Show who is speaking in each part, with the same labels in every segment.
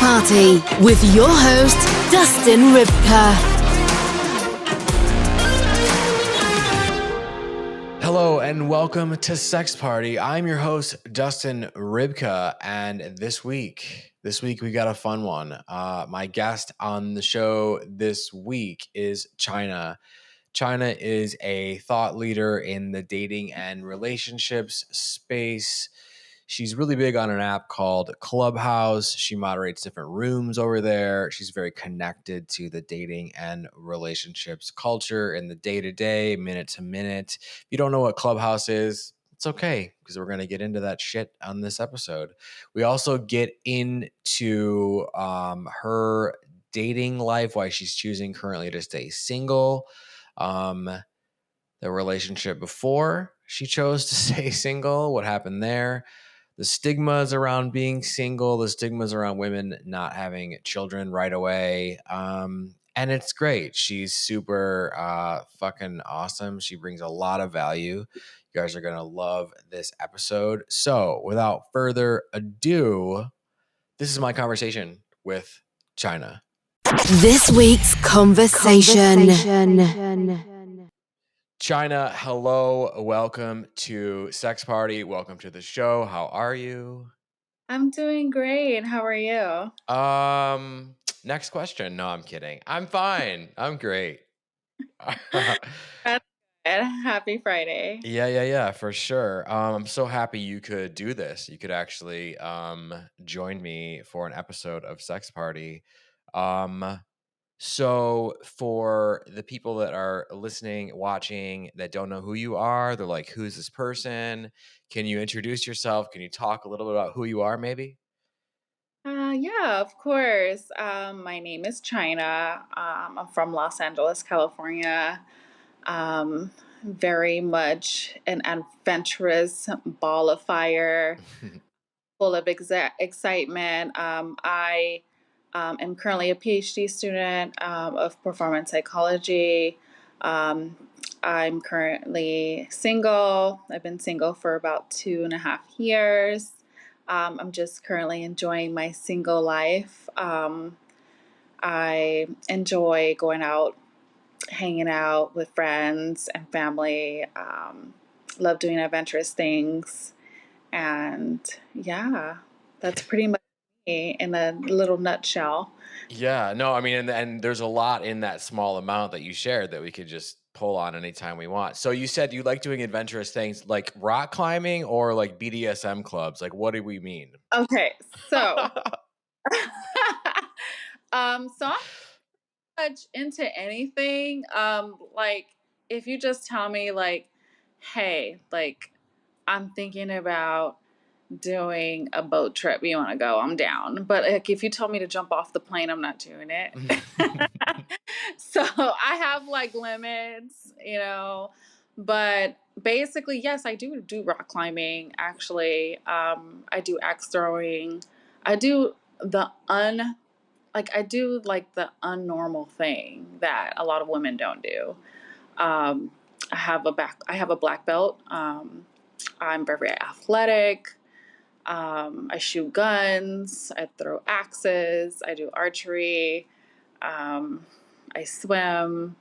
Speaker 1: Party with your host, Dustin Rybka.
Speaker 2: Hello and welcome to Sex Party. I'm your host, Dustin Rybka, and this week we got a fun one. My guest on the show this week is Chyna. Chyna is a thought leader in the dating and relationships space. She's really big on an app called Clubhouse. She moderates different rooms over there. She's very connected to the dating and relationships culture in the day-to-day, minute-to-minute. If you don't know what Clubhouse is, it's okay, because we're going to get into that shit on this episode. We also get into her dating life, why she's choosing currently to stay single, the relationship before she chose to stay single, what happened there, the stigmas around being single, the stigmas around women not having children right away. And it's great. She's super fucking awesome. She brings a lot of value. You guys are going to love this episode. So without further ado, this is my conversation with Chyna.
Speaker 1: This week's conversation.
Speaker 2: Chyna, hello. Welcome to Sex Party. Welcome to the show. How are you?
Speaker 3: I'm doing great. How are you?
Speaker 2: Next question. No, I'm kidding. I'm fine. I'm great.
Speaker 3: That's good. Happy Friday.
Speaker 2: Yeah, for sure. I'm so happy you could do this. You could actually join me for an episode of Sex Party. So for the people that are listening, watching, that don't know who you are, they're like, who's this person? Can you introduce yourself? Can you talk a little bit about who you are, maybe?
Speaker 3: Yeah, of course. My name is Chyna. I'm from Los Angeles, California. Very much an adventurous ball of fire, full of excitement. I am currently a PhD student of performance psychology. Um, I'm currently single. I've been single for about 2.5 years. I'm just currently enjoying my single life. I enjoy going out, hanging out with friends and family. Love doing adventurous things. And yeah, that's pretty much me in a little nutshell.
Speaker 2: Yeah, no, I mean, and there's a lot in that small amount that you shared that we could just pull on anytime we want. So you said you like doing adventurous things like rock climbing or like BDSM clubs. Like, what do we mean?
Speaker 3: Okay, so so I'm much into anything. Like if you just tell me like, hey, like I'm thinking about doing a boat trip, you want to go, I'm down. But like if you tell me to jump off the plane, I'm not doing it. So I have like limits, but basically, yes, I do rock climbing. Actually, I do axe throwing. I do the I do like the unnormal thing that a lot of women don't do. Um, I have a black belt. I'm very athletic. I shoot guns. I throw axes. I do archery. Um, I swim.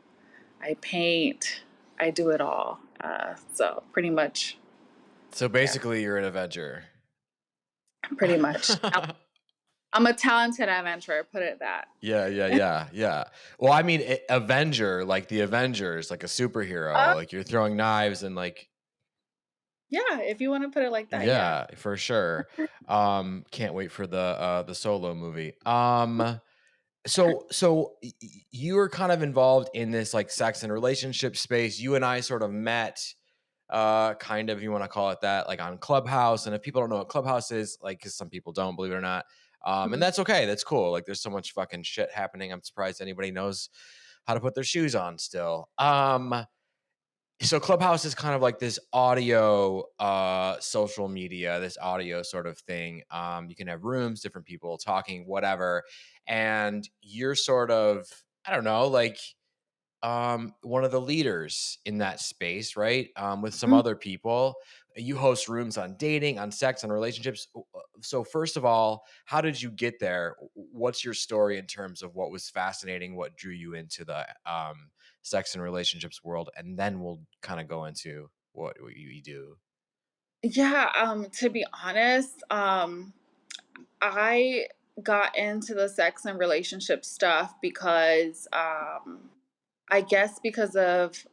Speaker 3: I paint. I do it all. So pretty much.
Speaker 2: So basically, you're an Avenger.
Speaker 3: Pretty much. I'm a talented adventurer. Put it that.
Speaker 2: Yeah. Well, I mean, Avenger, like the Avengers, like a superhero. Like you're throwing knives and like.
Speaker 3: Yeah, if you want to put it like that.
Speaker 2: Yeah, for sure. Can't wait for the Solo movie. So you were kind of involved in this like sex and relationship space. You and I sort of met, kind of, you want to call it that, like on Clubhouse. And if people don't know what Clubhouse is, like, because some people don't, believe it or not, and that's okay. That's cool. Like, there's so much fucking shit happening. I'm surprised anybody knows how to put their shoes on still. So Clubhouse is kind of like this audio social media, this audio sort of thing. You can have rooms, different people talking, whatever, and you're sort of, I don't know, like one of the leaders in that space, right? With some other people. you host rooms on dating, on sex, on relationships. So first of all, how did you get there? What's your story in terms of what was fascinating, what drew you into the sex and relationships world, and then we'll kind of go into what you do.
Speaker 3: Yeah, to be honest, I got into the sex and relationship stuff because I guess because of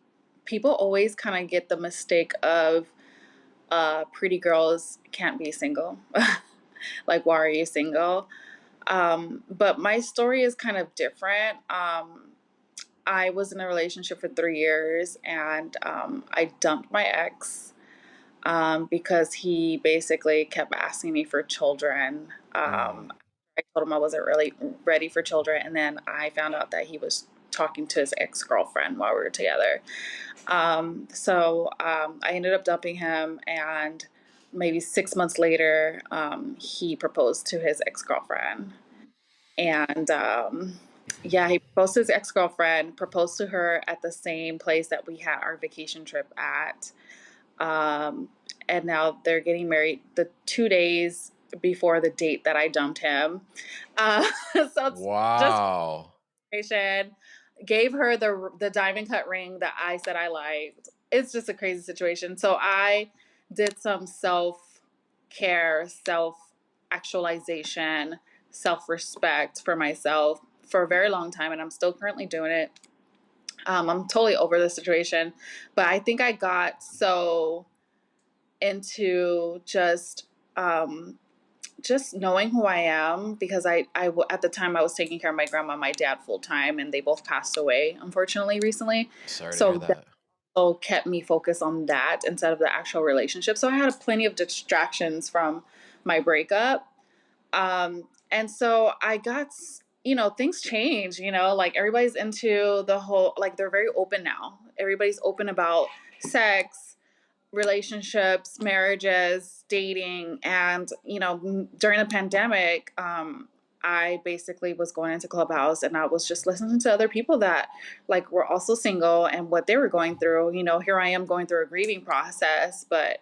Speaker 3: people always kind of get the mistake of pretty girls can't be single. Like, why are you single? But my story is kind of different. I was in a relationship for 3 years, and I dumped my ex because he basically kept asking me for children.
Speaker 2: Mm.
Speaker 3: I told him I wasn't really ready for children, and then I found out that he was talking to his ex girlfriend while we were together. I ended up dumping him, and maybe 6 months later, he proposed to his ex girlfriend. And yeah, he proposed to his ex girlfriend, proposed to her at the same place that we had our vacation trip at. Um, and now they're getting married the 2 days before the date that I dumped him. So it's just
Speaker 2: Wow.
Speaker 3: situation. Gave her the diamond cut ring that I said I liked. It's just a crazy situation. So I did some self care, self actualization, self respect for myself for a very long time, and I'm still currently doing it. I'm totally over the situation, but I think I got so into just knowing who I am, because at the time I was taking care of my grandma and my dad full time, and they both passed away, unfortunately, recently.
Speaker 2: Sorry to hear
Speaker 3: So that
Speaker 2: that.
Speaker 3: also kept me focused on that instead of the actual relationship. So I had plenty of distractions from my breakup. And so I got, things change, like everybody's into the whole, like they're very open now. Everybody's open about sex, relationships, marriages, dating, and during the pandemic, I basically was going into Clubhouse, and I was just listening to other people that like were also single and what they were going through. Here I am going through a grieving process, but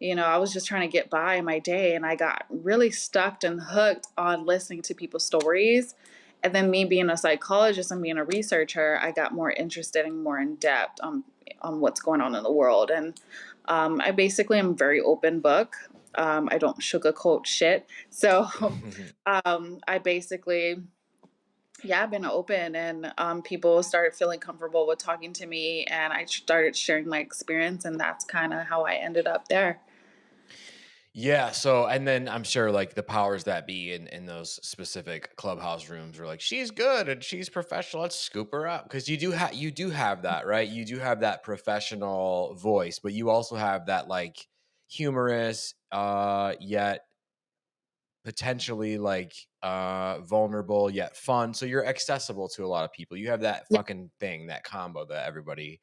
Speaker 3: I was just trying to get by my day, and I got really stuck and hooked on listening to people's stories. And then me being a psychologist and being a researcher, I got more interested and more in depth on what's going on in the world. And I basically am a very open book. I don't sugarcoat shit. So I basically, yeah, I've been open, and people started feeling comfortable with talking to me, and I started sharing my experience, and that's kind of how I ended up there.
Speaker 2: Yeah. So, and then I'm sure like the powers that be in those specific clubhouse rooms are like, she's good and she's professional. Let's scoop her up. Cause you do have that, right? You do have that professional voice, but you also have that like humorous, yet potentially like vulnerable yet fun. So you're accessible to a lot of people. You have that
Speaker 3: Yeah.
Speaker 2: fucking thing, that combo that everybody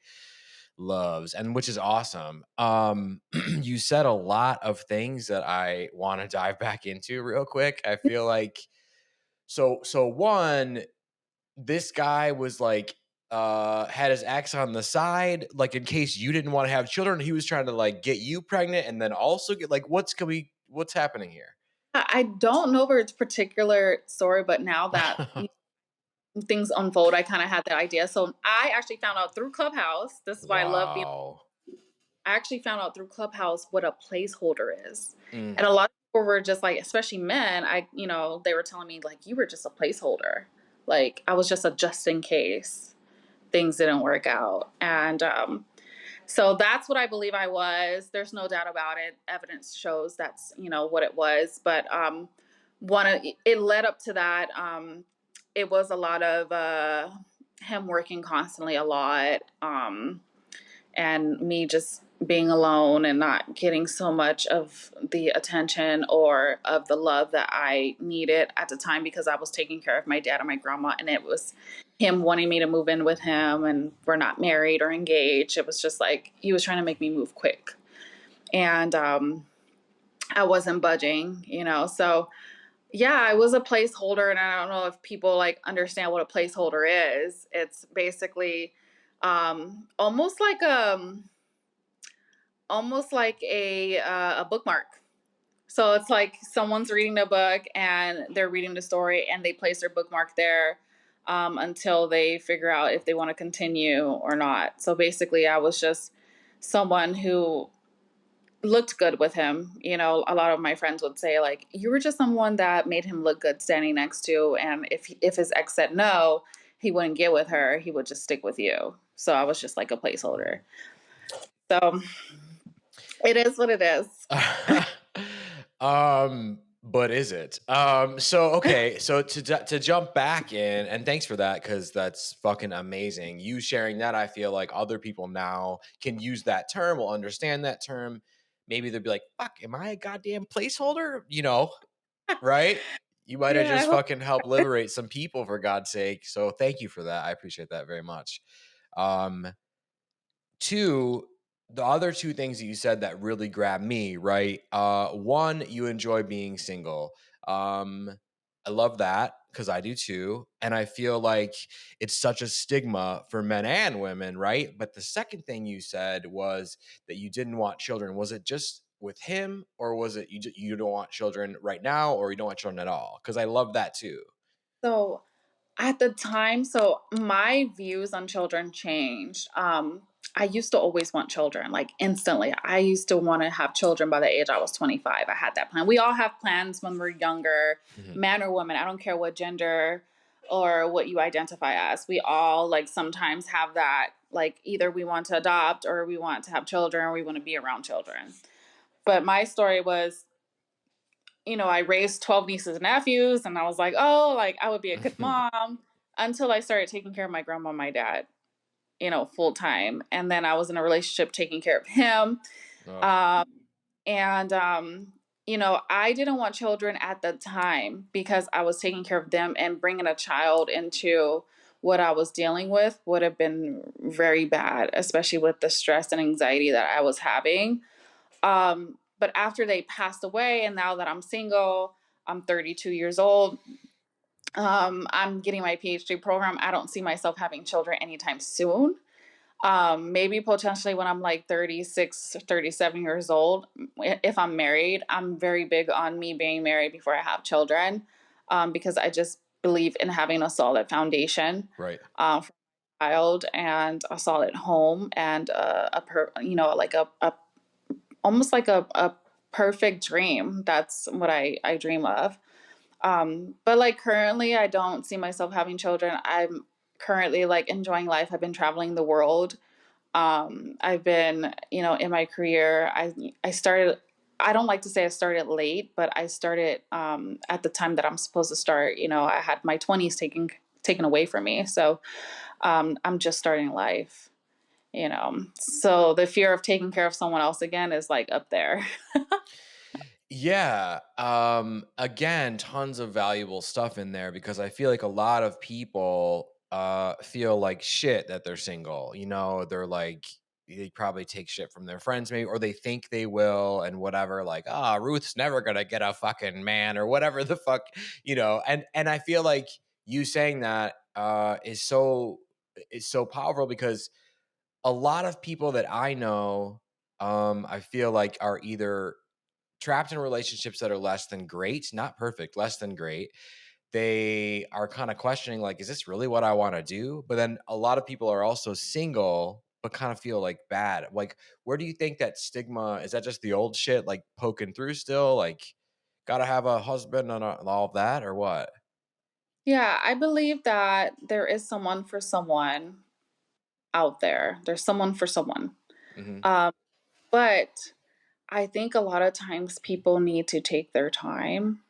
Speaker 2: loves, and which is awesome. You said a lot of things that I want to dive back into real quick. I feel like so one, this guy was like had his ex on the side, like in case you didn't want to have children. He was trying to like get you pregnant and then also get like what's happening here?
Speaker 3: I don't know for its particular story, but now that things unfold, I kind of had that idea. So I actually found out through Clubhouse. This is why I love being.
Speaker 2: Wow.
Speaker 3: I actually found out through Clubhouse what a placeholder is.
Speaker 2: Mm.
Speaker 3: And a lot of people were just like, especially men, they were telling me like, you were just a placeholder. Like I was just a just in case things didn't work out. And so that's what I believe I was. There's no doubt about it. Evidence shows that's, what it was. But it led up to that. It was a lot of him working constantly a lot. And me just being alone and not getting so much of the attention or of the love that I needed at the time, because I was taking care of my dad and my grandma, and it was him wanting me to move in with him, and we're not married or engaged. It was just like he was trying to make me move quick, and I wasn't budging, so yeah, I was a placeholder, and I don't know if people like understand what a placeholder is. It's basically almost like almost like a bookmark. So it's like someone's reading a book and they're reading the story and they place their bookmark there until they figure out if they want to continue or not. So basically, I was just someone who looked good with him. You know, a lot of my friends would say like, you were just someone that made him look good standing next to, and if his ex said no, he wouldn't get with her. He would just stick with you. So I was just like a placeholder. So it is what it is.
Speaker 2: But is it? So okay, so to jump back in, and thanks for that, because that's fucking amazing. You sharing that, I feel like other people now can use that term, will understand that term. Maybe they'll be like, fuck, am I a goddamn placeholder? You know, right? You might have
Speaker 3: Yeah, I
Speaker 2: just
Speaker 3: hope.
Speaker 2: fucking helped liberate some people, for God's sake. So thank you for that. I appreciate that very much. Um, Two, the other two things that you said that really grabbed me, right? One, you enjoy being single. I love that because I do too. And I feel like it's such a stigma for men and women, right? But the second thing you said was that you didn't want children. Was it just with him, or was it you don't want children right now, or you don't want children at all? Because I love that too.
Speaker 3: So at the time, so my views on children changed. I used to always want children, like instantly. I used to want to have children by the age I was 25. I had that plan. We all have plans when we're younger,
Speaker 2: Mhm.
Speaker 3: man or woman. I don't care what gender or what you identify as. We all like sometimes have that, like either we want to adopt or we want to have children or we want to be around children. But my story was, I raised 12 nieces and nephews, and I was like, oh, like I would be a good mom until I started taking care of my grandma and my dad, full time. And then I was in a relationship taking care of him.
Speaker 2: Ugh.
Speaker 3: Um, and I didn't want children at the time because I was taking care of them, and bringing a child into what I was dealing with would have been very bad, especially with the stress and anxiety that I was having. But after they passed away, and now that I'm single, I'm 32 years old. I'm getting my PhD program. I don't see myself having children anytime soon. Maybe potentially when I'm like 36, 37 years old, if I'm married. I'm very big on me being married before I have children, because I just believe in having a solid foundation
Speaker 2: Right.
Speaker 3: for a child, and a solid home, and like a almost like a perfect dream. That's what I dream of. But like currently, I don't see myself having children. I'm currently like enjoying life. I've been traveling the world. I've been, in my career, I started. I don't like to say I started late, but I started at the time that I'm supposed to start. I had my 20s taken away from me, so I'm just starting life. So the fear of taking care of someone else again is like up there.
Speaker 2: Yeah. Again, tons of valuable stuff in there, because I feel like a lot of people feel like shit that they're single. You know, they're like, they probably take shit from their friends, maybe, or they think they will, and whatever, like, Ruth's never gonna get a fucking man, or whatever the fuck, and I feel like you saying that is so powerful, because a lot of people that I know, I feel like are either trapped in relationships that are less than great, not perfect, less than great. They are kind of questioning, like, is this really what I want to do? But then a lot of people are also single, but kind of feel like bad. Like, where do you think that stigma is? That just the old shit, like poking through still? Like, gotta have a husband and all of that, or what?
Speaker 3: Yeah, I believe that there is someone for someone out there. There's someone for someone.
Speaker 2: Hmm.
Speaker 3: Um, but I think a lot of times people need to take their time,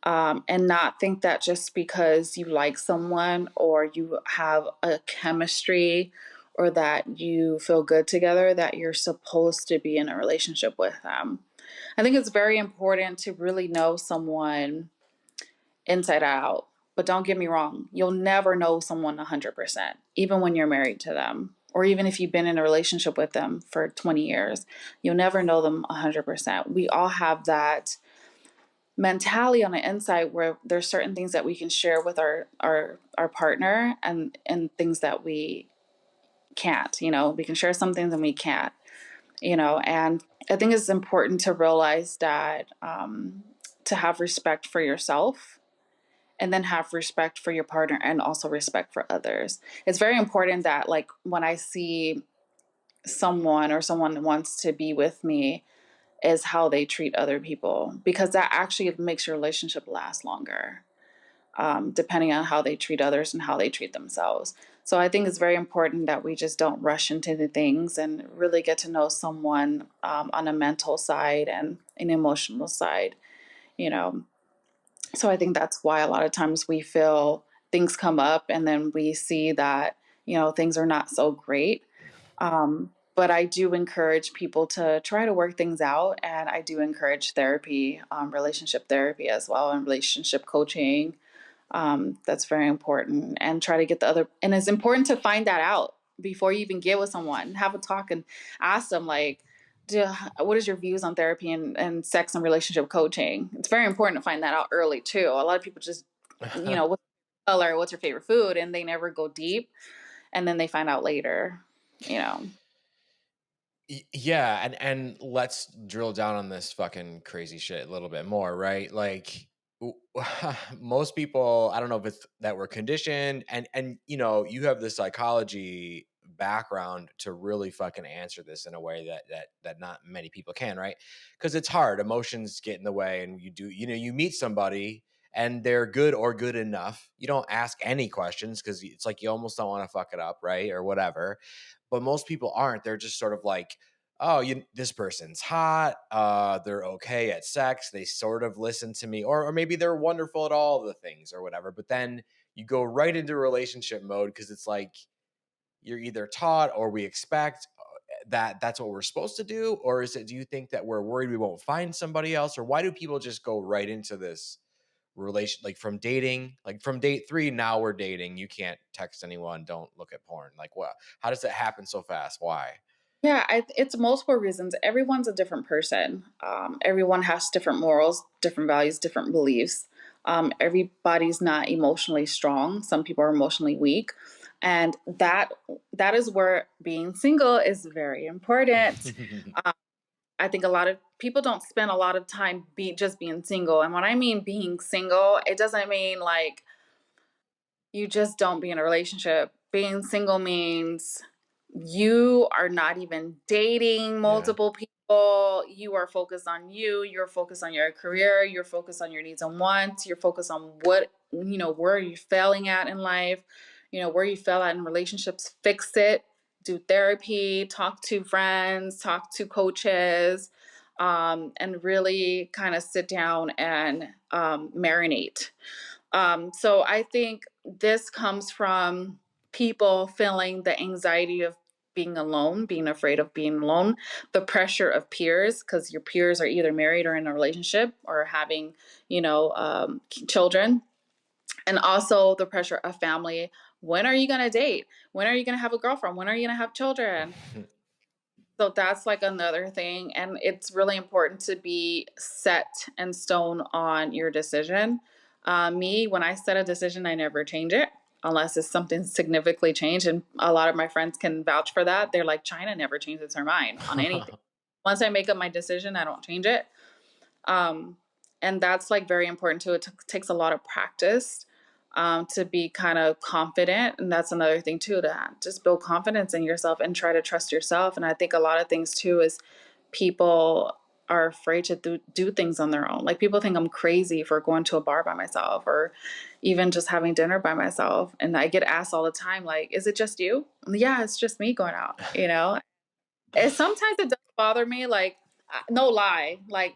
Speaker 3: and not think that just because you like someone or you have a chemistry or that you feel good together that you're supposed to be in a relationship with them. I think it's very important to really know someone inside out. But don't get me wrong, you'll never know someone 100%, even when you're married to them, or even if you've been in a relationship with them for 20 years. You'll never know them 100%. We all have that mentality on the inside where there's certain things that we can share with our partner, and things that we can't. We can share some things and we can't. And I think it's important to realize that to have respect for yourself and then have respect for your partner and also respect for others. It's very important that, like, when I see someone or someone wants to be with me, is how they treat other people, because that actually makes your relationship last longer, depending on how they treat others and how they treat themselves. So I think it's very important that we just don't rush into the things and really get to know someone on a mental side and an emotional side, you know. So I think that's why a lot of times we feel things come up and then we see that, things are not so great. But I do encourage people to try to work things out. And I do encourage therapy, relationship therapy as well, and relationship coaching. That's very important. And try to get and it's important to find that out before you even get with someone. Have a talk and ask them, like, what is your views on therapy and sex and relationship coaching? It's very important to find that out early too. A lot of people just, what's your color, what's your favorite food, and they never go deep. And then they find out later.
Speaker 2: Yeah, and let's drill down on this fucking crazy shit a little bit more, right? Like most people, I don't know if it's that we're conditioned, and you have the psychology background to really fucking answer this in a way that not many people can, right? Because it's hard. Emotions get in the way, and you meet somebody and they're good or good enough. You don't ask any questions because it's like you almost don't want to fuck it up, right? Or whatever. But most people aren't. They're just sort of like, oh, this person's hot. They're okay at sex. They sort of listen to me, or maybe they're wonderful at all the things or whatever. But then you go right into relationship mode because it's like you're either taught or we expect that that's what we're supposed to do, or do you think that we're worried we won't find somebody else, or why do people just go right into this relation, like from dating, like from date 3, now we're dating, you can't text anyone, don't look at porn, like what, how does that happen so fast, why?
Speaker 3: Yeah, it's multiple reasons. Everyone's a different person. Everyone has different morals, different values, different beliefs. Everybody's not emotionally strong. Some people are emotionally weak, and that is where being single is very important. Um, I think a lot of people don't spend a lot of time just being single, and when I mean being single, it doesn't mean like you just don't be in a relationship. Being single means you are not even dating
Speaker 2: Yeah.
Speaker 3: multiple people. You are focused on you. You're focused on your career. You're focused on your needs and wants. You're focused on where are you failing at in life, where you fail at in relationships, fix it, do therapy, talk to friends, talk to coaches, and really kind of sit down and marinate. So I think this comes from people feeling the anxiety of being alone, being afraid of being alone, the pressure of peers, because your peers are either married or in a relationship or having, children, and also the pressure of family. When are you going to date? When are you going to have a girlfriend? When are you going to have children? So that's like another thing. And it's really important to be set and stone on your decision. Me, when I set a decision, I never change it unless it's something significantly changed. And a lot of my friends can vouch for that. They're like, Chyna never changes her mind on anything. Once I make up my decision, I don't change it. Um, and that's like very important too. It takes a lot of practice to be kind of confident. And that's another thing too, to just build confidence in yourself and try to trust yourself. And I think a lot of things too is people are afraid to do things on their own. Like people think I'm crazy for going to a bar by myself or even just having dinner by myself. And I get asked all the time, like, is it just you? Yeah, it's just me going out. And sometimes it does bother me, like, no lie, like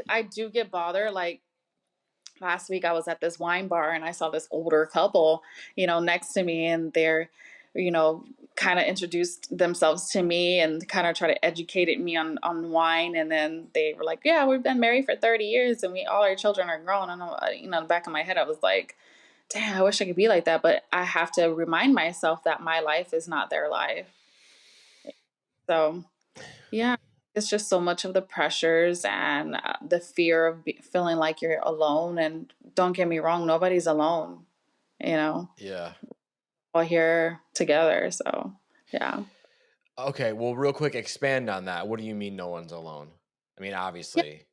Speaker 3: I do get bothered. Like last week I was at this wine bar and I saw this older couple, next to me, and they're, you know, kind of introduced themselves to me and kind of try to educate me on wine. And then they were like, yeah, we've been married for 30 years and all our children are grown. And in the back of my head, I was like, damn, I wish I could be like that. But I have to remind myself that my life is not their life. So yeah, it's just so much of the pressures and the fear of feeling like you're alone. And don't get me wrong, nobody's alone, you know,
Speaker 2: Yeah.
Speaker 3: all here together. So, yeah.
Speaker 2: Okay, well, real quick, expand on that. What do you mean no one's alone? I mean,
Speaker 3: Yeah.
Speaker 2: obviously.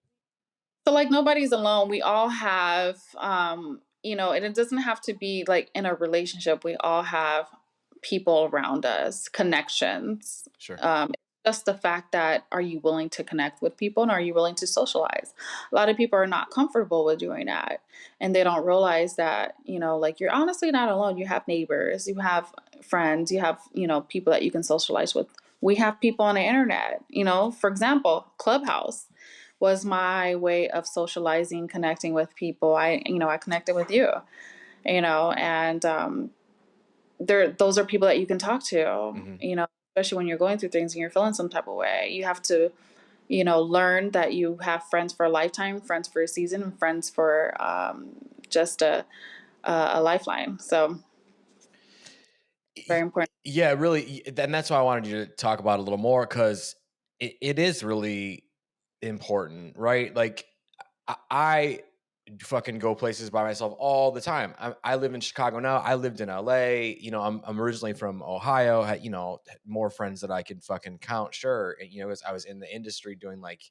Speaker 3: So like nobody's alone. We all have and it doesn't have to be like in a relationship. We all have people around us, connections.
Speaker 2: Sure.
Speaker 3: Just the fact that are you willing to connect with people and are you willing to socialize? A lot of people are not comfortable with doing that. And they don't realize that, like you're honestly not alone. You have neighbors, you have friends, you have, people that you can socialize with. We have people on the internet, for example, Clubhouse was my way of socializing, connecting with people. I connected with you, and those are people that you can talk to,
Speaker 2: Hmm.
Speaker 3: especially when you're going through things and you're feeling some type of way. You have to, learn that you have friends for a lifetime, friends for a season, and friends for just a lifeline. So very important.
Speaker 2: Yeah, really. And that's why I wanted you to talk about it a little more because it is really important, right? Like, I fucking go places by myself all the time. I live in Chicago now. I lived in LA. I'm originally from Ohio. Had, had more friends that I could fucking count. Sure. And, as I was in the industry doing like,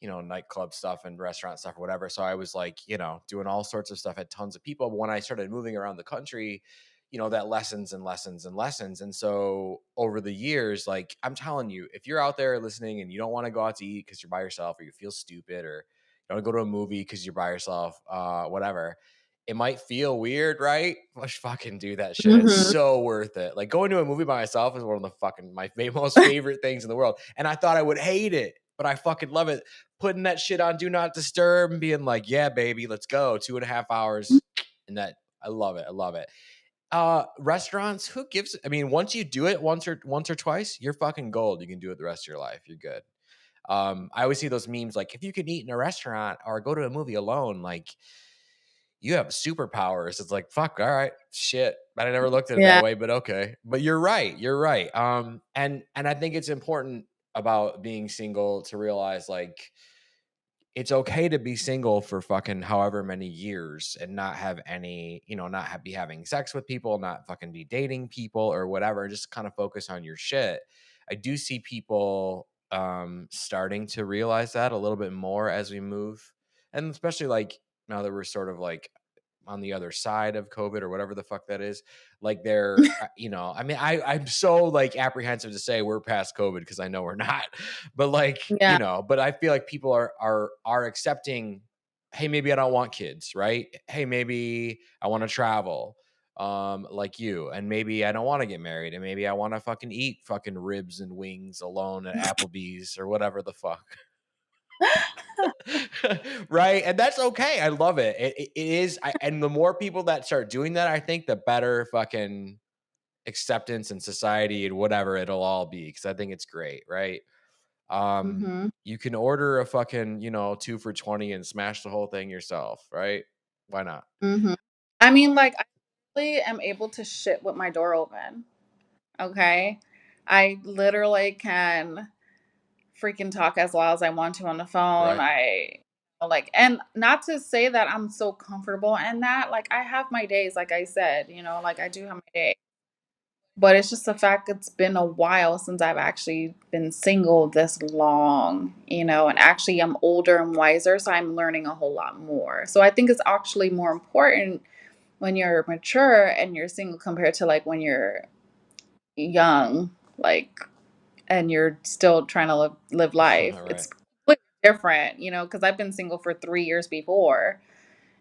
Speaker 2: nightclub stuff and restaurant stuff or whatever. So I was like, doing all sorts of stuff, had tons of people. But when I started moving around the country, that lessons and lessons and lessons. And so over the years, like I'm telling you, if you're out there listening and you don't want to go out to eat because you're by yourself or you feel stupid or you want to go to a movie because you're by yourself, whatever, it might feel weird, right? Let's fucking do that shit. It's
Speaker 3: Hmm.
Speaker 2: so worth it. Like going to a movie by myself is one of the fucking most favorite things in the world. And I thought I would hate it, but I fucking love it. Putting that shit on Do Not Disturb and being like, yeah, baby, let's go. 2.5 hours. And that I love it. I love it. Restaurants, who gives, I mean, once you do it once or twice, you're fucking gold. You can do it the rest of your life. You're good. I always see those memes like if you can eat in a restaurant or go to a movie alone, like you have superpowers. It's like, fuck, all right, shit. I never looked at it that
Speaker 3: Yeah.
Speaker 2: way, but okay. But you're right. You're right. And I think it's important about being single to realize like it's okay to be single for fucking however many years and not have any, be having sex with people, not fucking be dating people or whatever. Just kind of focus on your shit. I do see people starting to realize that a little bit more as we move. And especially like now that we're sort of like on the other side of COVID or whatever the fuck that is. Like I mean, I'm so like apprehensive to say we're past COVID because I know we're not. But like,
Speaker 3: Yeah.
Speaker 2: but I feel like people are accepting, hey, maybe I don't want kids, right? Hey, maybe I want to travel. Like you, and maybe I don't want to get married, and maybe I want to fucking eat fucking ribs and wings alone at Applebee's or whatever the fuck. Right, and that's okay. I love it. It is, and the more people that start doing that, I think the better fucking acceptance in society and whatever it'll all be. Because I think it's great, right?
Speaker 3: Hmm.
Speaker 2: You can order a fucking 2 for $20 and smash the whole thing yourself, right? Why not?
Speaker 3: Hmm. I mean, like I really am able to shit with my door open. Okay, I literally can freaking talk as loud as I want to on the phone.
Speaker 2: Right.
Speaker 3: And not to say that I'm so comfortable in that. Like I have my days, like I said, like I do have my days. But it's just the fact it's been a while since I've actually been single this long, and actually I'm older and wiser, so I'm learning a whole lot more. So I think it's actually more important when you're mature and you're single compared to like when you're young, like and you're still trying to live life.
Speaker 2: Right.
Speaker 3: It's completely different, because I've been single for 3 years before,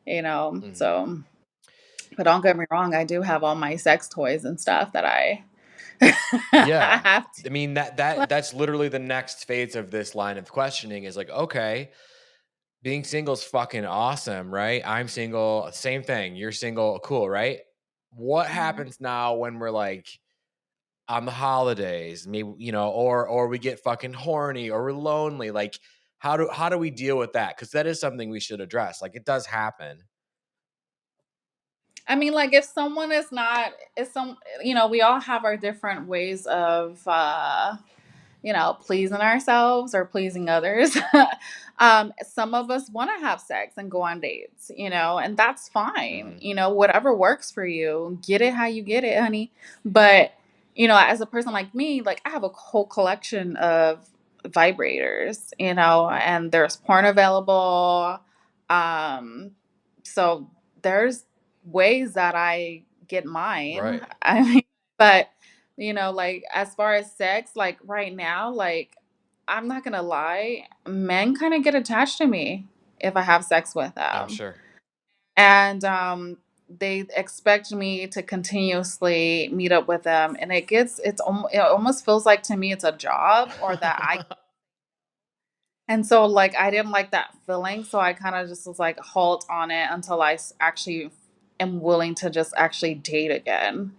Speaker 2: Mhm.
Speaker 3: so, but don't get me wrong, I do have all my sex toys and stuff that I I
Speaker 2: Yeah.
Speaker 3: have to.
Speaker 2: I mean that's literally the next phase of this line of questioning is like, okay, being single is fucking awesome, right? I'm single, same thing. You're single, cool, right? What
Speaker 3: Mhm.
Speaker 2: happens now when we're like on the holidays, maybe, or we get fucking horny or we're lonely? Like, how do we deal with that? Because that is something we should address. Like, it does happen.
Speaker 3: I mean, like if someone is not, if some, we all have our different ways of pleasing ourselves or pleasing others. Some of us want to have sex and go on dates, and that's fine.
Speaker 2: Hmm.
Speaker 3: Whatever works for you, get it how you get it, honey. But, as a person like me, like I have a whole collection of vibrators, and there's porn available. Um, so there's ways that I get mine.
Speaker 2: Right.
Speaker 3: I mean, but like as far as sex, like right now, like I'm not gonna lie, men kind of get attached to me if I have sex with
Speaker 2: I'm
Speaker 3: them.
Speaker 2: sure.
Speaker 3: And they expect me to continuously meet up with them, and it almost feels like to me it's a job, or that I and so like I didn't like that feeling, so I kind of just was like halt on it until actually am willing to just actually date again.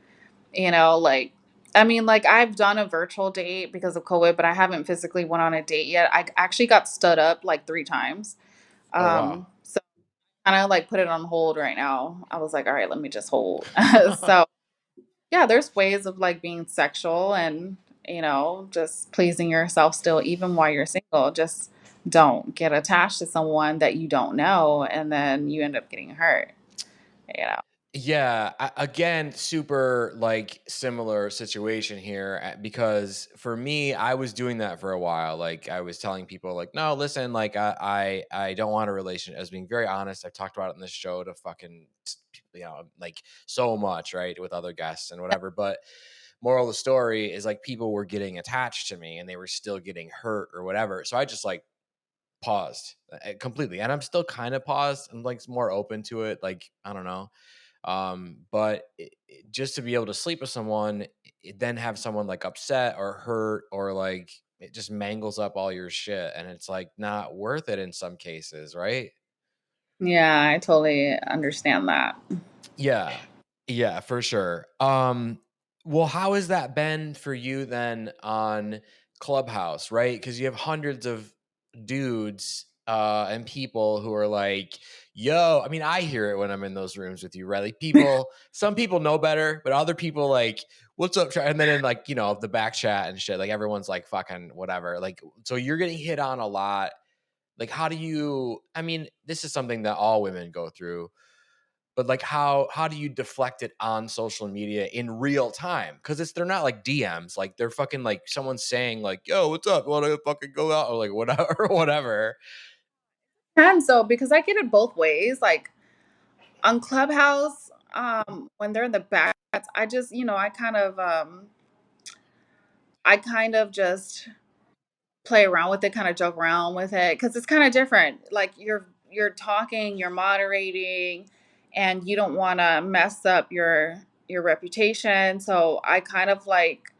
Speaker 3: Like I mean, like I've done a virtual date because of COVID, but I haven't physically went on a date yet. I actually got stood up like 3 times.
Speaker 2: Oh wow.
Speaker 3: So kind of like put it on hold right now. I was like, all right, let me just hold. So yeah, there's ways of like being sexual and, just pleasing yourself still, even while you're single. Just don't get attached to someone that you don't know and then you end up getting hurt, you know.
Speaker 2: Yeah, again, super like similar situation here because for me, I was doing that for a while. Like I was telling people, like, no, listen, like I don't want a relationship. I was being very honest. I've talked about it in this show to fucking like so much, right, with other guests and whatever. But moral of the story is like people were getting attached to me and they were still getting hurt or whatever. So I just like paused completely, and I'm still kind of paused. I'm like more open to it. Like I don't know, but just to be able to sleep with someone, then have someone like upset or hurt or like it just mangles up all your shit, and it's like not worth it in some cases, right?
Speaker 3: Yeah, I totally understand that.
Speaker 2: Yeah. Yeah, for sure. Well, how has that been for you then on Clubhouse, right? Because you have hundreds of dudes and people who are like, yo, I mean, I hear it when I'm in those rooms with you, right? Like some people know better, but other people like, what's up? And then in like, the back chat and shit, like everyone's like fucking whatever. Like, so you're getting hit on a lot. Like, I mean, this is something that all women go through, but like how do you deflect it on social media in real time? Because they're not like DMs, like they're fucking like someone saying like, yo, what's up, want to fucking go out, or like whatever or whatever.
Speaker 3: And so because I get it both ways, like on Clubhouse, when they're in the back, I just, I kind of just play around with it, kind of joke around with it because it's kind of different. Like you're talking, you're moderating, and you don't want to mess up your reputation. So I kind of like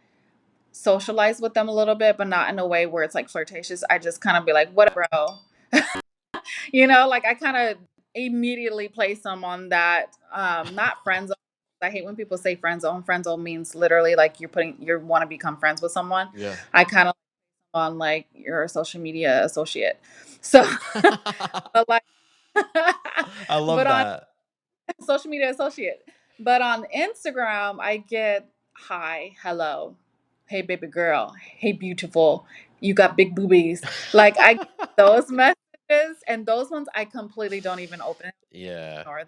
Speaker 3: socialize with them a little bit, but not in a way where it's like flirtatious. I just kind of be like, "What, up, bro?" Like I kind of immediately place them on that. Not friend zone. I hate when people say friend zone. Friend zone means literally like you want to become friends with someone.
Speaker 2: Yeah.
Speaker 3: I kind of on like you're a social media associate. So, but like,
Speaker 2: I love
Speaker 3: but on
Speaker 2: that.
Speaker 3: social media associate, but on Instagram, I get hi, hello, hey baby girl, hey beautiful, you got big boobies. Like I get those messages, and those ones I completely don't even open,
Speaker 2: Yeah.
Speaker 3: ignore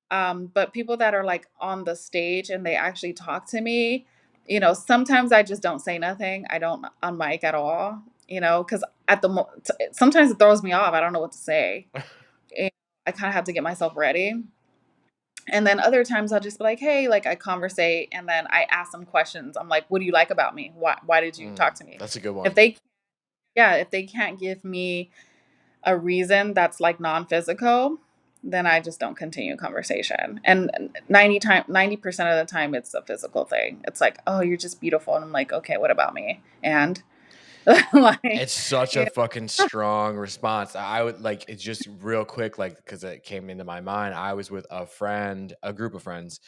Speaker 3: them. But people that are like on the stage and they actually talk to me, sometimes I just don't say nothing. I don't on mic at all, because sometimes it throws me off. I don't know what to say. And I kind of have to get myself ready. And then other times I'll just be like, hey, like I conversate and then I ask them questions. I'm like, what do you like about me? Why did you talk to me?
Speaker 2: That's a good
Speaker 3: If
Speaker 2: one.
Speaker 3: they, yeah, if they can't give me a reason that's like non-physical, then I just don't continue conversation. And 90% of the time it's a physical thing. It's like, oh, you're just beautiful. And I'm like, okay, what about me? And like,
Speaker 2: It's such a
Speaker 3: you
Speaker 2: fucking strong response. I would like it's just real quick, like because it came into my mind. I was with a group of friends,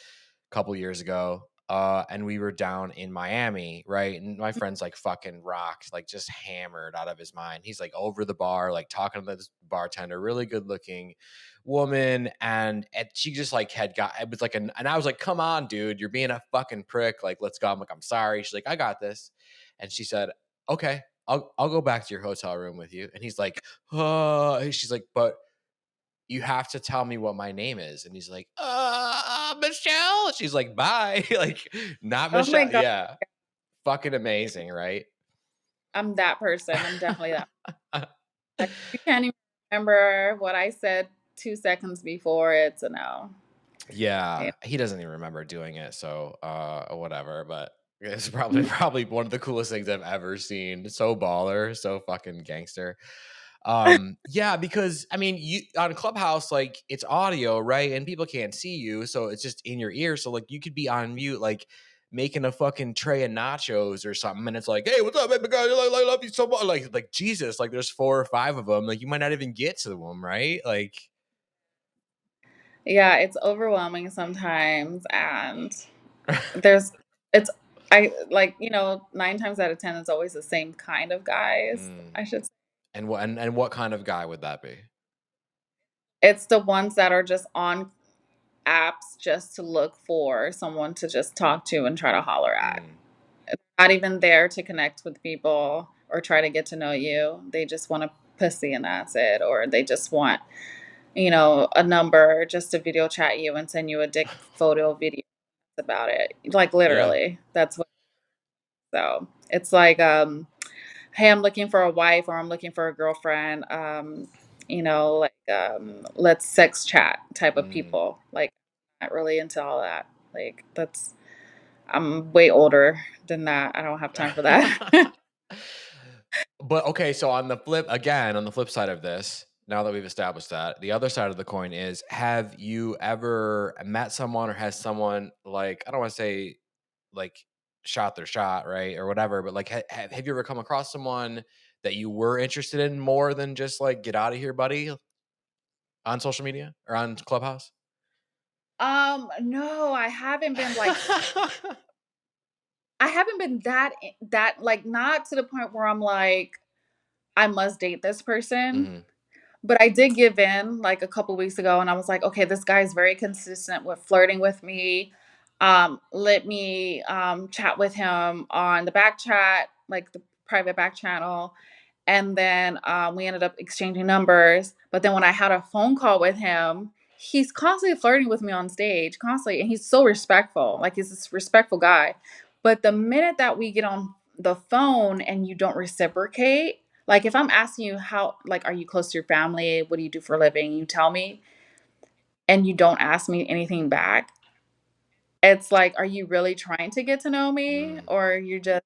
Speaker 2: a couple years ago, and we were down in Miami, right? And my friend's like fucking rocked, like just hammered out of his mind. He's like over the bar, like talking to this bartender, really good looking woman, and she just like had got it was like and I was like, come on, dude, you're being a fucking prick. Like, let's go. I'm like, I'm sorry. She's like, I got this, and she said, okay. I'll go back to your hotel room with you. And he's like, oh, and she's like, but you have to tell me what my name is. And he's like, Michelle. She's like, bye. Like, not
Speaker 3: Oh my
Speaker 2: Michelle.
Speaker 3: god,
Speaker 2: Yeah. Fucking amazing, right?
Speaker 3: I'm that person. I'm definitely that. Like, you can't even remember what I said 2 seconds before. It's a no.
Speaker 2: Yeah,
Speaker 3: Yeah.
Speaker 2: he doesn't even remember doing it, so whatever. But it's probably one of the coolest things I've ever seen. So baller, so fucking gangster. Yeah, because I mean, you on Clubhouse, like it's audio, right? And people can't see you, so it's just in your ear. So like you could be on mute, like making a fucking tray of nachos or something, and it's like, hey, what's up, baby girl? I love you so much. Like Jesus, like there's 4 or 5 of them. Like you might not even get to them, right? Like.
Speaker 3: Yeah, it's overwhelming sometimes, and there's it's I like, 9 times out of 10 it's always the same kind of guys,
Speaker 2: Mm.
Speaker 3: I should say.
Speaker 2: And what kind of guy would that be?
Speaker 3: It's the ones that are just on apps just to look for someone to just talk to and try to holler at.
Speaker 2: Mm,
Speaker 3: Not even there to connect with people or try to get to know you. They just want a pussy and that's it. Or they just want, a number just to video chat you and send you a dick photo video about it. Like
Speaker 2: yeah.
Speaker 3: literally. That's what so it's like, hey, I'm looking for a wife or I'm looking for a girlfriend. Let's sex chat type of
Speaker 2: Mm.
Speaker 3: people. Like not really into all that. Like that's I'm way older than that. I don't have time for that.
Speaker 2: But okay, so on the flip side of this, now that we've established that, the other side of the coin is, have you ever met someone or has someone like, I don't want to say like shot their shot, right? Or whatever, but like, have you ever come across someone that you were interested in more than just like, get out of here, buddy, on social media or on Clubhouse?
Speaker 3: No, I haven't been that like not to the point where I'm like I must date this person.
Speaker 2: Hmm.
Speaker 3: But I did give in like a couple weeks ago and I was like, okay, this guy's very consistent with flirting with me. Let me chat with him on the back chat, like the private back channel. And then we ended up exchanging numbers. But then when I had a phone call with him, he's constantly flirting with me on stage, constantly. And he's so respectful. Like he's this respectful guy. But the minute that we get on the phone and you don't reciprocate, like if I'm asking you how, like, are you close to your family? What do you do for a living? You tell me, and you don't ask me anything back. It's like, are you really trying to get to know me,
Speaker 2: Mm,
Speaker 3: or you just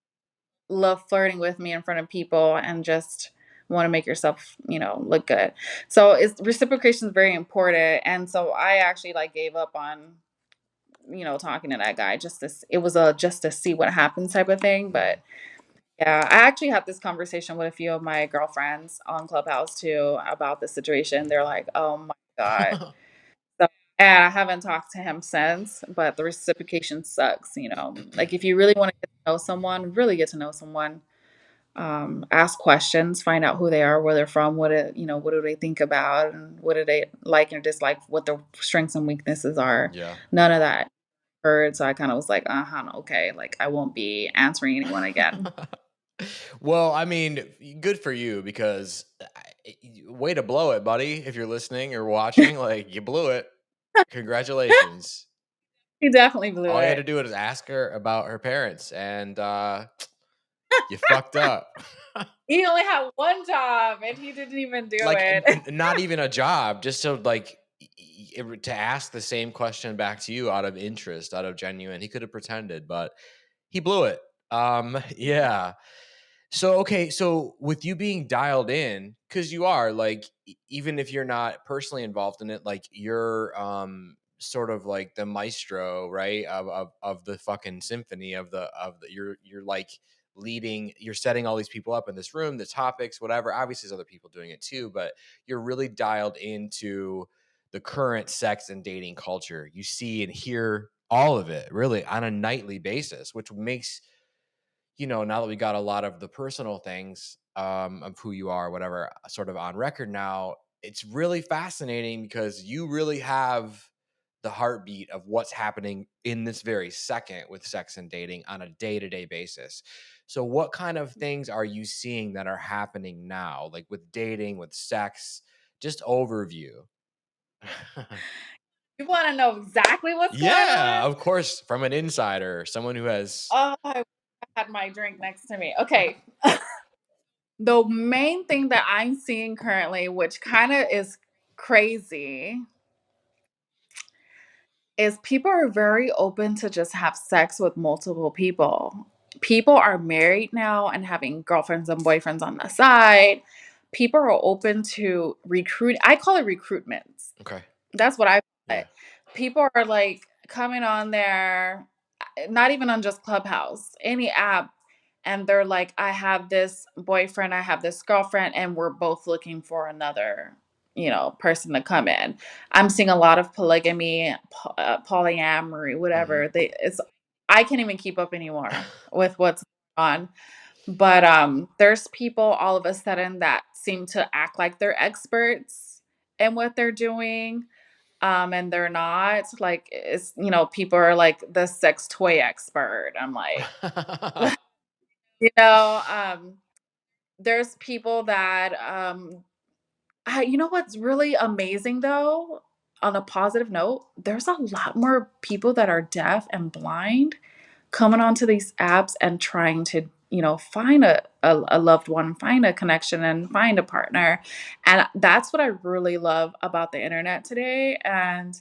Speaker 3: love flirting with me in front of people and just want to make yourself, look good? So it's reciprocation is very important, and so I actually like gave up on, talking to that guy. It was a just to see what happens type of thing, but.
Speaker 2: mm.
Speaker 3: Yeah, I actually had this conversation with a few of my girlfriends on Clubhouse too about the situation. They're like, "Oh my god." So, and I haven't talked to him since, but the reciprocation sucks. Like if you really want to get to know someone, really get to know someone, ask questions, find out who they are, where they're from, what do they think about, and what do they like and dislike, what their strengths and weaknesses are.
Speaker 2: Yeah.
Speaker 3: None of that heard, so I kind of was like, okay, like I won't be answering anyone again.
Speaker 2: Well, I mean, good for you because way to blow it, buddy. If you're listening or watching, like you blew it. Congratulations.
Speaker 3: He definitely blew
Speaker 2: All you had to
Speaker 3: it.
Speaker 2: do was ask her about her parents, and you fucked up.
Speaker 3: He only had one job and he didn't even do
Speaker 2: Like,
Speaker 3: it.
Speaker 2: not even a job, just to like to ask the same question back to you out of interest, out of genuine. He could have pretended, but he blew it. Yeah. So okay, so with you being dialed in, because you are like, even if you're not personally involved in it, like you're sort of like the maestro, right? Of the fucking symphony of the you're like leading, you're setting all these people up in this room, the topics, whatever. Obviously, there's other people doing it too, but you're really dialed into the current sex and dating culture. You see and hear all of it really on a nightly basis, which makes, now that we got a lot of the personal things of who you are, whatever, sort of on record now, it's really fascinating because you really have the heartbeat of what's happening in this very second with sex and dating on a day to day basis. So, what kind of things are you seeing that are happening now, like with dating, with sex? Just overview.
Speaker 3: You want to know exactly what's going
Speaker 2: Yeah,
Speaker 3: on?
Speaker 2: of course, from an insider, someone who has.
Speaker 3: Oh, I had my drink next to me. Okay. The main thing that I'm seeing currently, which kind of is crazy, is people are very open to just have sex with multiple people. People are married now and having girlfriends and boyfriends on the side. People are open to recruit. I call it recruitments.
Speaker 2: Okay.
Speaker 3: That's what I call
Speaker 2: Yeah.
Speaker 3: it. People are like coming on there, not even on just Clubhouse, any app, and they're like, I have this boyfriend, I have this girlfriend, and we're both looking for another, person to come in. I'm seeing a lot of polygamy, polyamory,
Speaker 2: Hmm.
Speaker 3: whatever. I can't even keep up anymore with what's going on. But there's people all of a sudden that seem to act like they're experts in what they're doing, and they're not. Like, it's, people are like the sex toy expert. I'm like, you know, um, there's people that, you know what's really amazing though? On a positive note, there's a lot more people that are deaf and blind coming onto these apps and trying to, find a loved one, find a connection, and find a partner. And that's what I really love about the internet today. And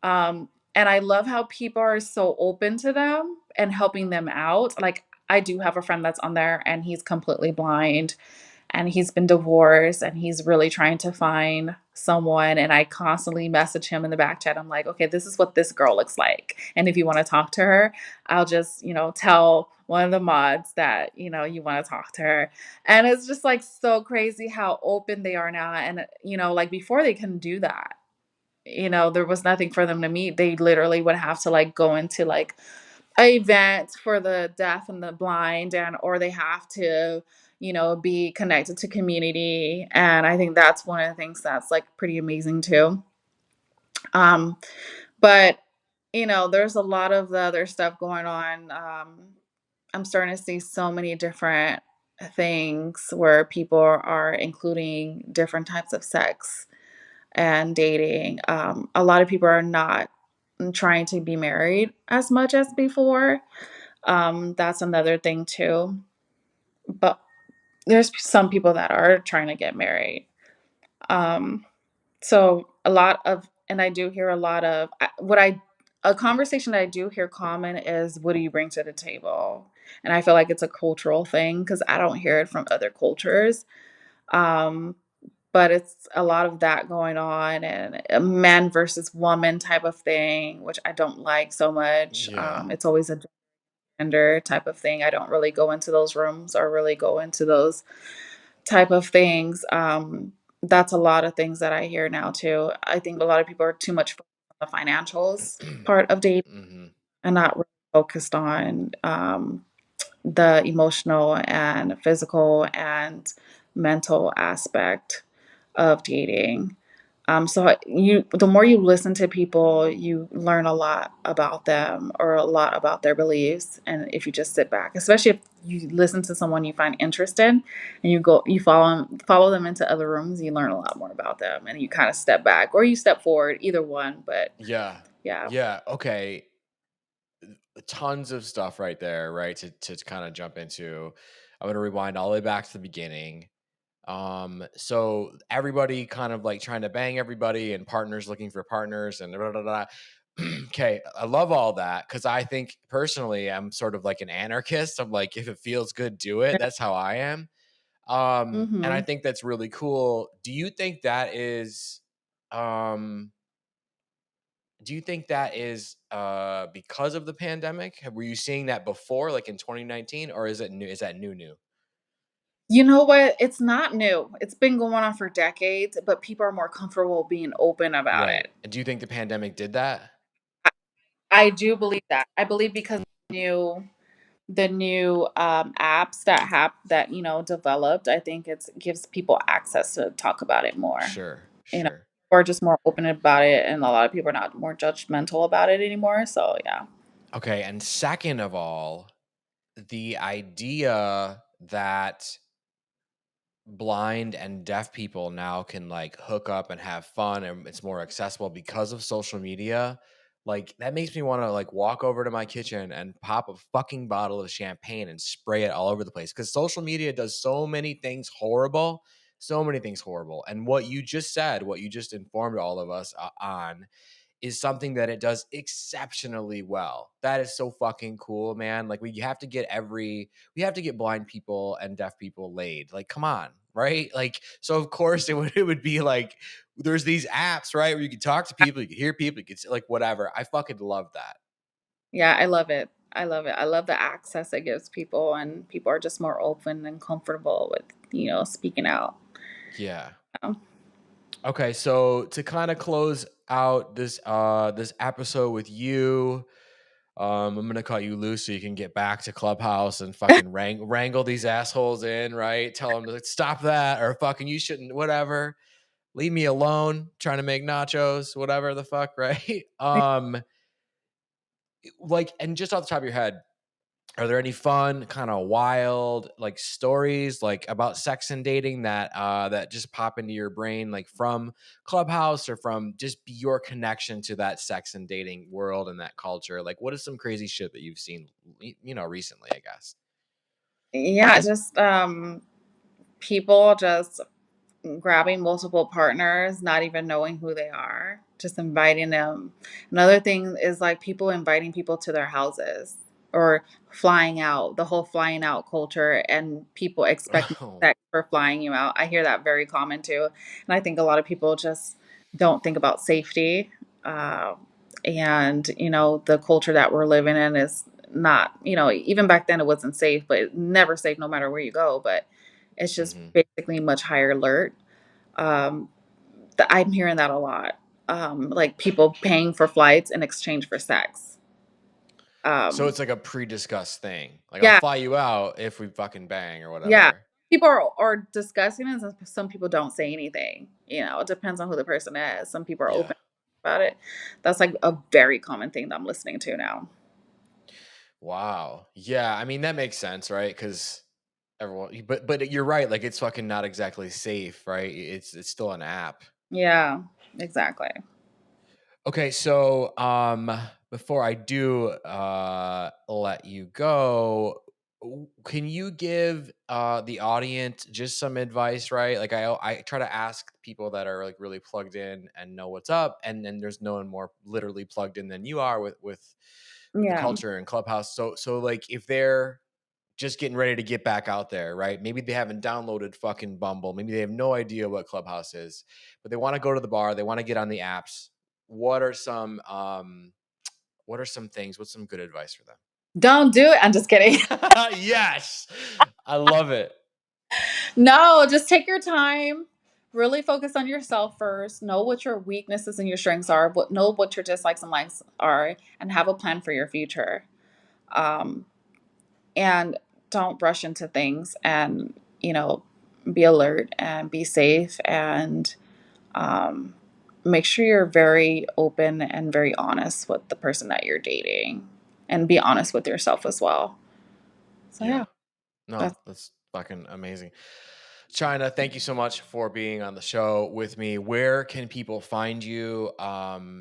Speaker 3: I love how people are so open to them and helping them out. Like, I do have a friend that's on there and he's completely blind and he's been divorced and he's really trying to find someone. And I constantly message him in the back chat. I'm like, okay, this is what this girl looks like. And if you want to talk to her, I'll just, tell one of the mods that, you want to talk to her. And it's just like so crazy how open they are now. And, like before they couldn't do that. There was nothing for them to meet. They literally would have to like go into like a event for the deaf and the blind, and or they have to, be connected to community. And I think that's one of the things that's like pretty amazing too. Um, but there's a lot of the other stuff going on. I'm starting to see so many different things where people are including different types of sex and dating. A lot of people are not trying to be married as much as before. That's another thing too. But there's some people that are trying to get married. Um, so a lot of, and I do hear a lot of a conversation that I do hear common is, what do you bring to the table? And I feel like it's a cultural thing because I don't hear it from other cultures. Um, but it's a lot of that going on, and a man versus woman type of thing, which I don't like so much.
Speaker 2: Yeah.
Speaker 3: It's always a gender type of thing. I don't really go into those rooms or really go into those type of things. That's a lot of things that I hear now too. I think a lot of people are too much focused on the financials part of dating
Speaker 2: Hmm.
Speaker 3: and not really focused on the emotional and physical and mental aspect of dating. The more you listen to people, you learn a lot about them or a lot about their beliefs. And if you just sit back, especially if you listen to someone you find interested and you follow them into other rooms, you learn a lot more about them and you kind of step back or you step forward, either one. But
Speaker 2: Yeah.
Speaker 3: yeah.
Speaker 2: Yeah. Okay. Tons of stuff right there, right? To kind of jump into. I'm gonna rewind all the way back to the beginning. So everybody kind of like trying to bang everybody and partners looking for partners and blah, blah, blah. Okay, I love all that because I think personally I'm sort of like an anarchist. I'm like, if it feels good, do it. That's how I am. And I
Speaker 3: Mm-hmm.
Speaker 2: think that's really cool. Um do you think that is because of the pandemic? Were you seeing that before, like in 2019, or is it new? Is that new?
Speaker 3: You know what? It's not new. It's been going on for decades, but people are more comfortable being open about
Speaker 2: Right.
Speaker 3: it.
Speaker 2: And do you think the pandemic did that?
Speaker 3: I do believe that. I believe because the new apps that developed, I think it gives people access to talk about it more,
Speaker 2: Sure,
Speaker 3: you know,
Speaker 2: sure.
Speaker 3: or just more open about it, and a lot of people are not more judgmental about it anymore. So yeah.
Speaker 2: Okay, and second of all, the idea that blind and deaf people now can like hook up and have fun, and it's more accessible because of social media. Like that makes me want to like walk over to my kitchen and pop a fucking bottle of champagne and spray it all over the place, because social media does so many things horrible, so many things horrible. And what you just said, what you just informed all of us on, is something that it does exceptionally well. That is so fucking cool, man. Like we have to get blind people and deaf people laid. Like, come on, right? Like, so of course it would be like there's these apps, right, where you can talk to people, you can hear people, you can like whatever. I fucking love that.
Speaker 3: Yeah, I love it. I love it. I love the access it gives people, and people are just more open and comfortable with, speaking out.
Speaker 2: Yeah.
Speaker 3: Um,
Speaker 2: Okay, so to kind of close out this episode with you, I'm gonna cut you loose so you can get back to Clubhouse and fucking wrangle these assholes in, right? Tell them to stop that, or fucking you shouldn't, whatever. Leave me alone. Trying to make nachos, whatever the fuck, right? Like, and just off the top of your head, are there any fun, kind of wild, like stories, like about sex and dating that just pop into your brain, like from Clubhouse or from just your connection to that sex and dating world and that culture? Like, what is some crazy shit that you've seen, recently? I guess.
Speaker 3: yeah, just people just grabbing multiple partners, not even knowing who they are, just inviting them. Another thing is like people inviting people to their houses or flying out, the whole flying out culture, and people expecting
Speaker 2: Oh,
Speaker 3: sex for flying you out. I hear that very common too. And I think a lot of people just don't think about safety. Uh, and, the culture that we're living in is not, even back then it wasn't safe, but it's never safe no matter where you go. But it's just
Speaker 2: hmm.
Speaker 3: basically much higher alert. Um, I'm hearing that a lot. Like people paying for flights in exchange for sex.
Speaker 2: So
Speaker 3: Um,
Speaker 2: it's like a pre-discussed thing. Like, I'll
Speaker 3: yeah,
Speaker 2: fly you out if we fucking bang or
Speaker 3: yeah.
Speaker 2: whatever.
Speaker 3: People are discussing it. And some people don't say anything. It depends on who the person is. Some people are
Speaker 2: Yeah.
Speaker 3: open about it. That's like a very common thing that I'm listening to now.
Speaker 2: Wow. Yeah. I mean, that makes sense, right? Because everyone, but you're right. Like, it's fucking not exactly safe, right? It's still an app.
Speaker 3: Yeah, exactly.
Speaker 2: Okay, so before I do let you go, can you give the audience just some advice, right? Like I try to ask people that are like really plugged in and know what's up, and then there's no one more literally plugged in than you are with the
Speaker 3: Yeah.
Speaker 2: culture and Clubhouse. So like if they're just getting ready to get back out there, right? Maybe they haven't downloaded fucking Bumble. Maybe they have no idea what Clubhouse is, but they want to go to the bar. They want to get on the apps. What are some what are some things? What's some good advice for
Speaker 3: Don't do it. I'm just kidding.
Speaker 2: them? Yes. I love it.
Speaker 3: No, just take your time. Really focus on yourself first. Know what your weaknesses and your strengths are. Know what your dislikes and likes are, and have a plan for your future. Um, and don't rush into things. And be alert and be safe. And um, make sure you're very open and very honest with the person that you're dating, and be honest with yourself as well. So
Speaker 2: Yeah.
Speaker 3: yeah,
Speaker 2: No,
Speaker 3: that's
Speaker 2: that's fucking amazing. China, thank you so much for being on the show with me. Where can people find you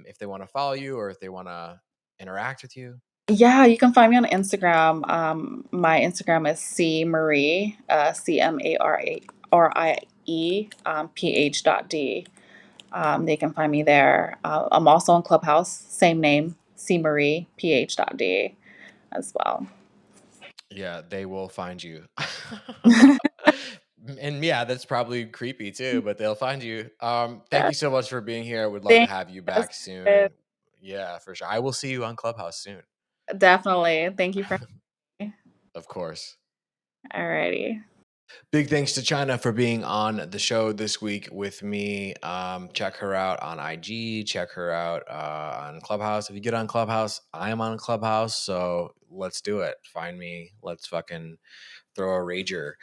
Speaker 2: if they want to follow you or if they want to interact with you?
Speaker 3: Yeah, you can find me on Instagram. My Instagram is C Marie, CMARARIE, PH.D. They can find me there. I'm also on Clubhouse, same name, C Marie, PH.D as well.
Speaker 2: Yeah, they will find you. And yeah, that's probably creepy too, but they'll find you. Thank you so much for being here. I would love to
Speaker 3: Thank
Speaker 2: have you
Speaker 3: you.
Speaker 2: back soon. Yeah, for sure. I will see you on Clubhouse soon.
Speaker 3: Definitely. Thank you for having me.
Speaker 2: Of course.
Speaker 3: Alrighty.
Speaker 2: Big thanks to China for being on the show this week with me. Check her out on IG. Check her out on Clubhouse. If you get on Clubhouse, I am on Clubhouse. So let's do it. Find me. Let's fucking throw a rager.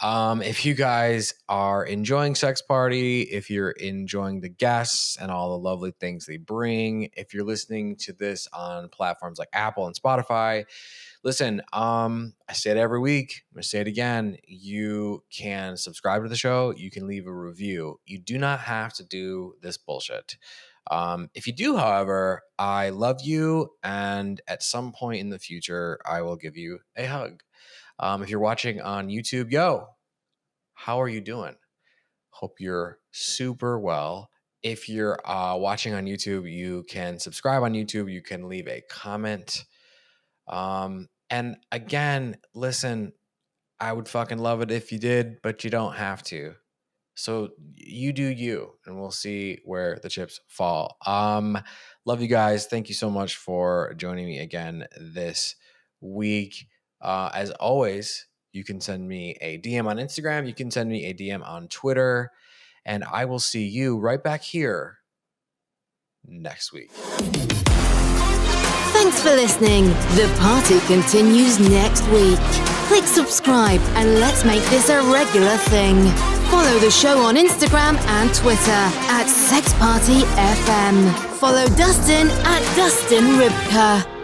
Speaker 2: If you guys are enjoying Sex Party, if you're enjoying the guests and all the lovely things they bring, if you're listening to this on platforms like Apple and Spotify, listen, I say it every week. I'm going to say it again. You can subscribe to the show. You can leave a review. You do not have to do this bullshit. If you do, however, I love you. And at some point in the future, I will give you a hug. If you're watching on YouTube, how are you doing? Hope you're super well. If you're watching on YouTube, you can subscribe on YouTube. You can leave a comment. And again, listen, I would fucking love it if you did, but you don't have to. So you do you, and we'll see where the chips fall. Love you guys. Thank you so much for joining me again this week. As always, you can send me a DM on Instagram. You can send me a DM on Twitter, and I will see you right back here next week.
Speaker 1: Thanks for listening. The party continues next week. Click subscribe and let's make this a regular thing. Follow the show on Instagram and Twitter at SexPartyFM. Follow Dustin at Dustin Rybka.